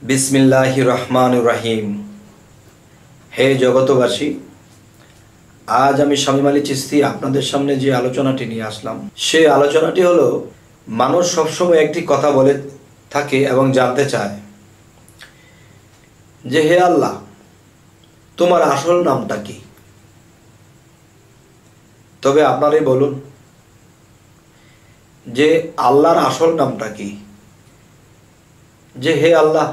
बिस्मिल्लाहिर रहमानिर रहीम। हे जगतबासी, आज आमी शामीम आली चिश्ती आपनादेर सामने जे आलोचनाटी निये आसलाम सेई आलोचनाटी हलो मानुष सब समय एकटी कथा बोले थाके एबं जानते चाय जे हे आल्लाह तोमार आसल नामटा कि? तबे आपनाराई बोलुन जे आल्लाहर आसल नामटा कि? जे हे आल्लाह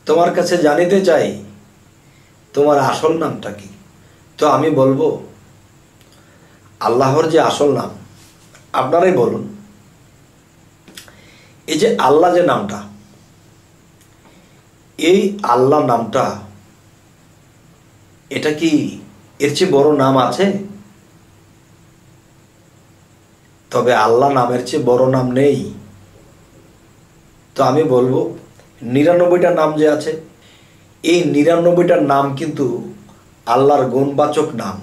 তোমার কাছে জানিতে চাই তোমার আসল নামটা কি। তো আমি বলবো আল্লাহর যে আসল নাম আপনারাই বলুন। এই যে আল্লাহ যে নামটা, এই আল্লাহ নামটা এটা কি এর চেয়ে বড় নাম আছে? তবে আল্লাহ নামের চেয়ে বড় নাম নেই। তো আমি বলবো ৯৯টা নাম যে আছে এই ৯৯টা নাম কিন্তু আল্লাহর গুণবাচক নাম,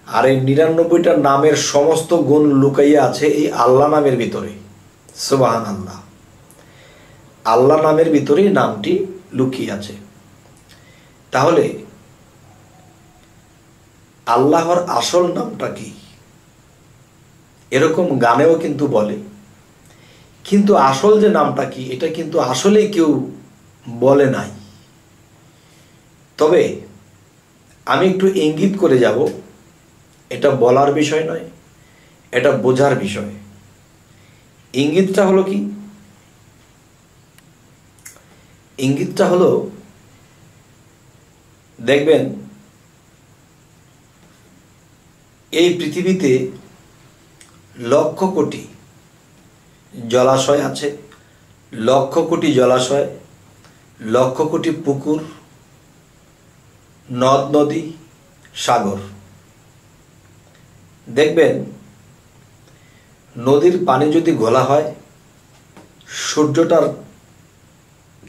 আর এই ৯৯টা নামের সমস্ত গুণ লুকাইয়া আছে এই আল্লাহ নামের ভিতরে। সুবহানাল্লাহ, আল্লাহ নামের ভিতরে নামটি লুকিয়ে আছে। তাহলে আল্লাহর আসল নামটা কি? এরকম গানেও কিন্তু বলে, কিন্তু আসল যে নামটা কি এটা কিন্তু আসলে কেউ বলে নাই। তবে আমি একটু ইঙ্গিত করে যাব, এটা বলার বিষয় নয়, এটা বোঝার বিষয়। ইঙ্গিতটা হলো কি? ইঙ্গিতটা হলো দেখবেন এই পৃথিবীতে লক্ষ কোটি জলাশয় আছে, লক্ষ কোটি জলাশয়, লক্ষ কোটি পুকুর, নদ নদী, সাগর। দেখবেন নদীর পানি যদি ঘোলা হয় সূর্যটার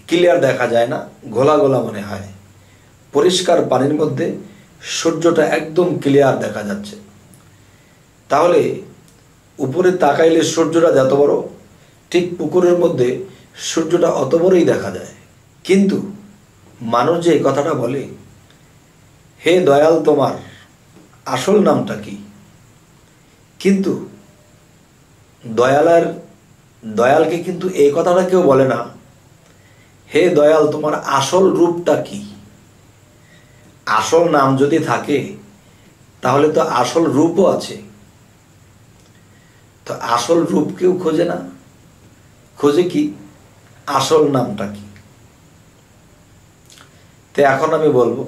ক্লিয়ার দেখা যায় না, ঘোলা ঘোলা মনে হয়। পরিষ্কার পানির মধ্যে সূর্যটা একদম ক্লিয়ার দেখা যাচ্ছে। তাহলে উপরে তাকাইলে সূর্যটা যত বড়, ঠিক পুকুরের মধ্যে সূর্যটা অত বড়ই দেখা যায়। কিন্তু মানুষ যে কথাটা বলে হে দয়াল তোমার আসল নামটা কি, কিন্তু দয়ালকে কিন্তু এই কথাটা কেউ বলে না হে দয়াল তোমার আসল রূপটা কি। আসল নাম যদি থাকে তাহলে তো আসল রূপও আছে। তো আসল রূপ কেউ খোঁজে না, খোঁজে কি আসল নামটা কি। তো এখন আমি বলবো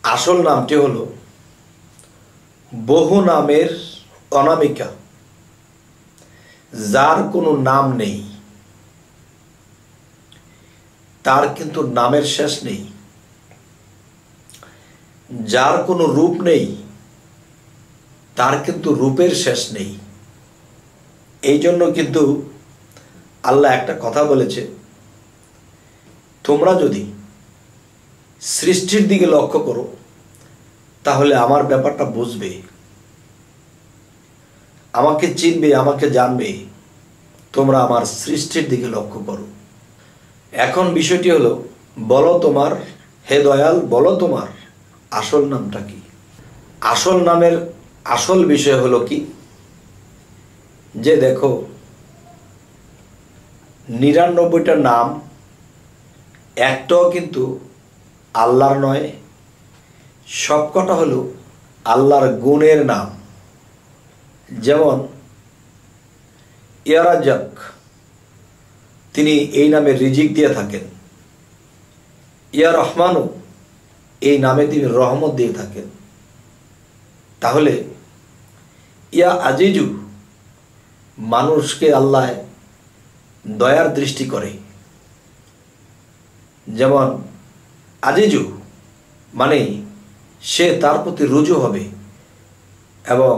আসল নামটি হলো বহু নামের অনামিকা, যার কোনো নাম নেই, তার কিন্তু নামের শেষ নেই। যার কোনো রূপ নেই, তার কিন্তু রূপের শেষ নেই। এই জন্য কিন্তু আল্লাহ একটা কথা বলেছে, তোমরা যদি সৃষ্টির দিকে লক্ষ্য করো তাহলে আমার ব্যাপারটা বুঝবে, আমাকে চিনবে, আমাকে জানবে। তোমরা আমার সৃষ্টির দিকে লক্ষ্য করো। এখন বিষয়টি হলো, বলো তোমার হে দয়াল বলো তোমার আসল নামটা কি। আসল নামের আসল বিষয় হলো কি, যে দেখো ৯৯টা নাম একটাও কিন্তু আল্লাহর নয়, সবকটা হলো আল্লাহর গুণের নাম। যেমন ইয়া রাজ্জাক, তিনি এই নামে রিজিক দিয়ে থাকেন। ইয়া রহমানু, এই নামে তিনি রহমত দিয়ে থাকেন। তাহলে ইয়া আজিজু, মানুষকে আল্লাহ দয়ার দৃষ্টি করে। যেমন আজিজু মানে সে তার প্রতি রুজু হবে এবং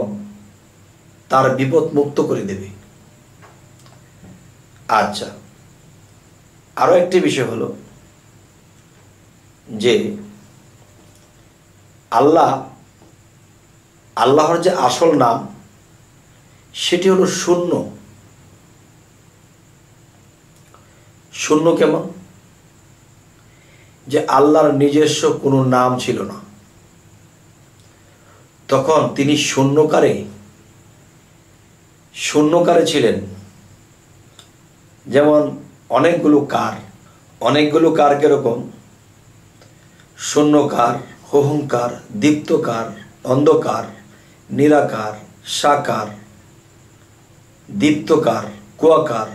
তার বিপদ মুক্ত করে দেবে। আচ্ছা, আরো একটি বিষয় হলো যে আল্লাহর যে আসল নাম সেটি হলো শূন্য। শূন্য কেমন? যে আল্লাহর নিজস্ব কোনো নাম ছিল না, তখন তিনি শূন্যকারে ছিলেন। যেমন অনেকগুলো কার কিরকম? শূন্যকার, হোহংকার, দীপ্তকার, অন্ধকার, নিরাকার, সাকার, দীপ্তকার, কুয়াকার।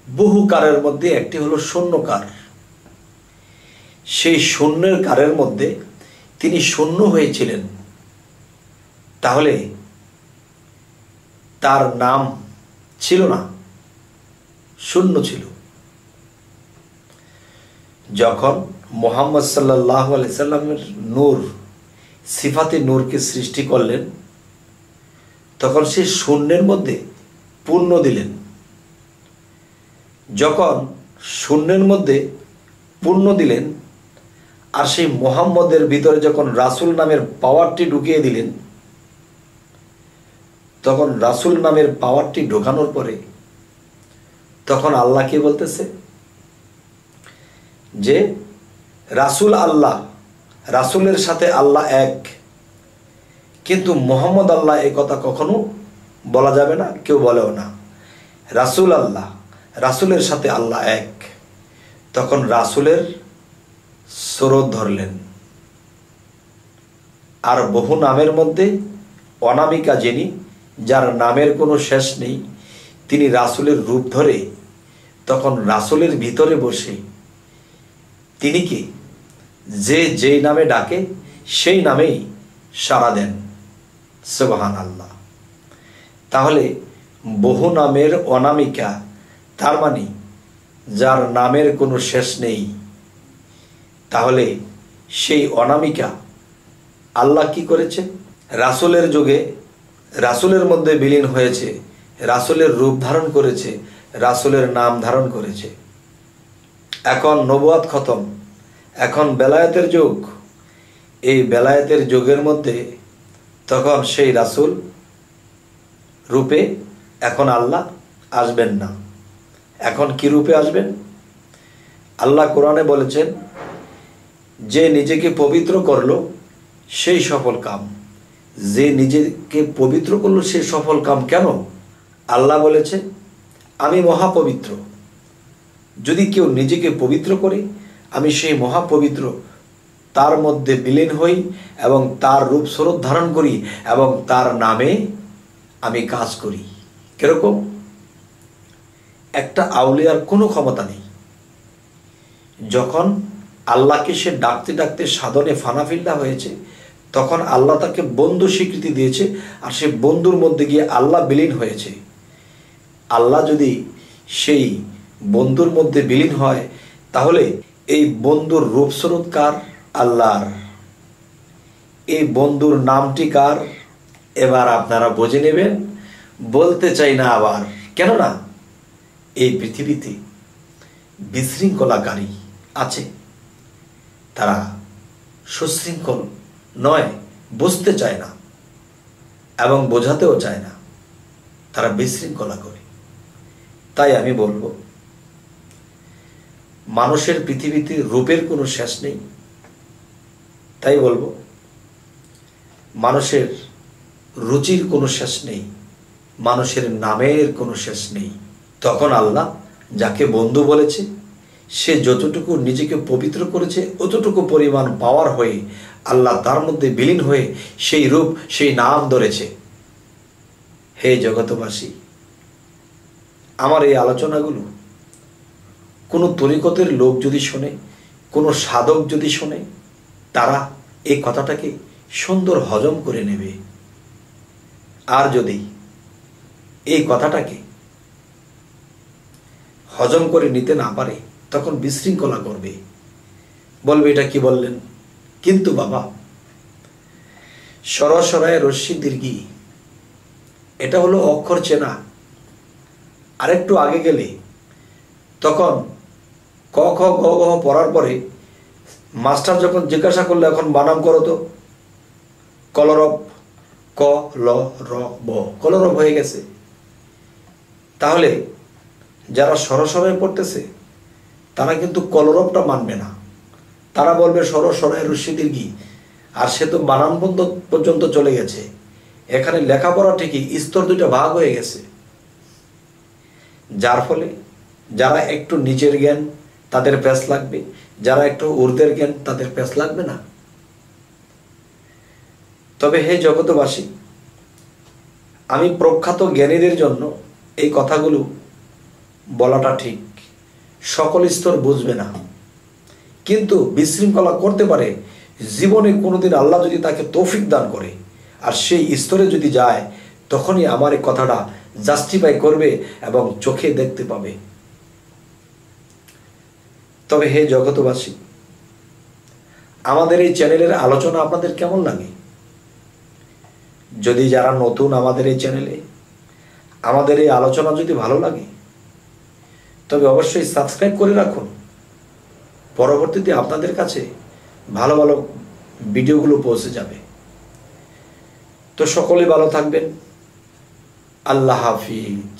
বহু কারের মধ্যে একটি হলো শূন্যকার। সেই শূন্যের কারের মধ্যে তিনি শূন্য হয়েছিলেন। তাহলে তার নাম ছিল না, শূন্য ছিল। যখন মুহাম্মদ সাল্লাল্লাহু আলাইহি সাল্লামের নূর, সিফাতে নূরকে সৃষ্টি করলেন, তখন সে শূন্যের মধ্যে পূর্ণ দিলেন। যখন শূন্যের মধ্যে পূর্ণ দিলেন, আর সেই মুহাম্মদের ভিতরে যখন রাসূল নামের পাওয়ারটি ঢুকিয়ে দিলেন, তখন রাসূল নামের পাওয়ারটি ঢোকানোর পরে তখন আল্লাহ কি বলতেছে যে রাসূল আল্লাহ, রাসূলের সাথে আল্লাহ এক। কিন্তু মুহাম্মদ আল্লাহ এই কথা কখনো বলা যাবে না, কেউ বলেও না। রাসূল আল্লাহ, রাসূলের সাথে আল্লাহ এক। তখন রাসূলের স্রোত ধরলেন। আর বহু নামের মধ্যে অনামিকা যিনি, যার নামের কোনো শেষ নেই, তিনি রাসূলের রূপ ধরে তখন রাসূলের ভিতরে বসে তিনি কি যেই নামে ডাকে সেই নামেই সাড়া দেন। সুবহানাল্লাহ। তাহলে বহু নামের অনামিকা, তার মানে যার নামের কোনো শেষ নেই, তাহলে সেই অনামিকা আল্লাহ কি করেছে? রাসূলের যুগে রাসূলের মধ্যে বিলীন হয়েছে, রাসূলের রূপ ধারণ করেছে, রাসূলের নাম ধারণ করেছে। এখন নবুয়াত খতম, এখন বেলায়েতের যুগ। এই বেলায়েতের যুগের মধ্যে তখন সেই রাসূল রূপে এখন আল্লাহ আসবেন না। এখন কি রূপে আসবেন? আল্লাহ কোরআনে বলেছেন যে নিজেকে পবিত্র করলো সেই সফল কাম। যে নিজেকে পবিত্র করলো সে সফল কাম। কেন? আল্লাহ বলেছে আমি মহাপবিত্র। যদি কেউ নিজেকে পবিত্র করে, আমি সেই মহাপবিত্র তার মধ্যে বিলীন হই এবং তার রূপ স্বরূপ ধারণ করি এবং তার নামে আমি কাজ করি। কিরকম? একটা আউলিয়ার কোনো ক্ষমতা নেই। যখন আল্লাহকে সে ডাকতে ডাকতে সাধনে ফানাফিল্লা হয়েছে, তখন আল্লাহ তাকে বন্ধু স্বীকৃতি দিয়েছে, আর সে বন্ধুর মধ্যে গিয়ে আল্লাহ বিলীন হয়েছে। আল্লাহ যদি সেই বন্ধুর মধ্যে বিলীন হয়, তাহলে এই বন্ধুর রূপস্বরূপ কার? আল্লাহর। এই বন্ধুর নামটি কার? এবার আপনারা বুঝে নেবেন। বলতে চাই না আবার, কেননা এই পৃথিবীতে বিশৃঙ্খলাকারী আছে, তারা সুশৃঙ্খল নয়, বুঝতে চায় না এবং বোঝাতেও চায় না, তারা বিশৃঙ্খলা করে। তাই আমি বলবো, মানুষের পৃথিবীতে রূপের কোনো শেষ নেই। তাই বলবো, মানুষের রুচির কোনো শেষ নেই, মানুষের নামের কোনো শেষ নেই। তখন আল্লাহ যাকে বন্ধু বলেছে, সে যতটুকু নিজেকে পবিত্র করেছে, অতটুকু পরিমাণ পাওয়ার হয়ে আল্লাহ তার মধ্যে বিলীন হয়ে সেই রূপ, সেই নাম ধরেছে। হে জগতবাসী, আমার এই আলোচনাগুলো কোনো তরিকতের লোক যদি শোনে, কোনো সাধক যদি শোনে, তারা এই কথাটাকে সুন্দর হজম করে নেবে। আর যদি এই কথাটাকে হজম করে নিতে না পারে, তখন বিশৃঙ্খলা করবে, বলবে এটা কি বললেন। কিন্তু বাবা, সরসরায় রশ্মি দীর্ঘি, এটা হলো অক্ষর চেনা। আরেকটু আগে গেলে তখন ক খ গ ঘ পড়ার পরে মাস্টার যখন জিজ্ঞাসা করলো এখন বানাম করো তো, কলরব, ক ল র ব, কলরব হয়ে গেছে। তাহলে যারা সরসরায় পড়তেছে তারা কিন্তু কলরবটা মানবে না, তারা বলবে সর সরাই রশ্মি দীর্ঘি, আর সে তো বানান পর্যন্ত চলে গেছে। এখানে লেখাপড়া ঠিকই, স্তর দুইটা ভাগ হয়ে গেছে। যার ফলে যারা একটু নিচের জ্ঞান তাদের প্যাঁচ লাগবে, যারা একটু ঊর্ধ্বের জ্ঞান তাদের প্যাঁচ লাগবে না। তবে হে জগতবাসী, আমি প্রখ্যাত জ্ঞানীদের জন্য এই কথাগুলো বলাটা ঠিক। সকল স্তর বুঝবে না, কিন্তু বিশৃঙ্খলা করতে পারে জীবনে কোনোদিন আল্লাহ যদি তাকে তৌফিক দান করে আর সেই স্তরে যদি যায়, তখনই আমার এই কথাটা জাস্টিফাই করবে এবং চোখে দেখতে পাবে। তবে হে জগতবাসী, আমাদের এই চ্যানেলের আলোচনা আপনাদের কেমন লাগে? যদি যারা নতুন আমাদের এই চ্যানেলে, আমাদের এই আলোচনা যদি ভালো লাগে, তবে অবশ্যই সাবস্ক্রাইব করে রাখুন। পরবর্তীতে আপনাদের কাছে ভালো ভালো ভিডিওগুলো পৌঁছে যাবে। তো সকলে ভালো থাকবেন। আল্লাহ হাফিজ।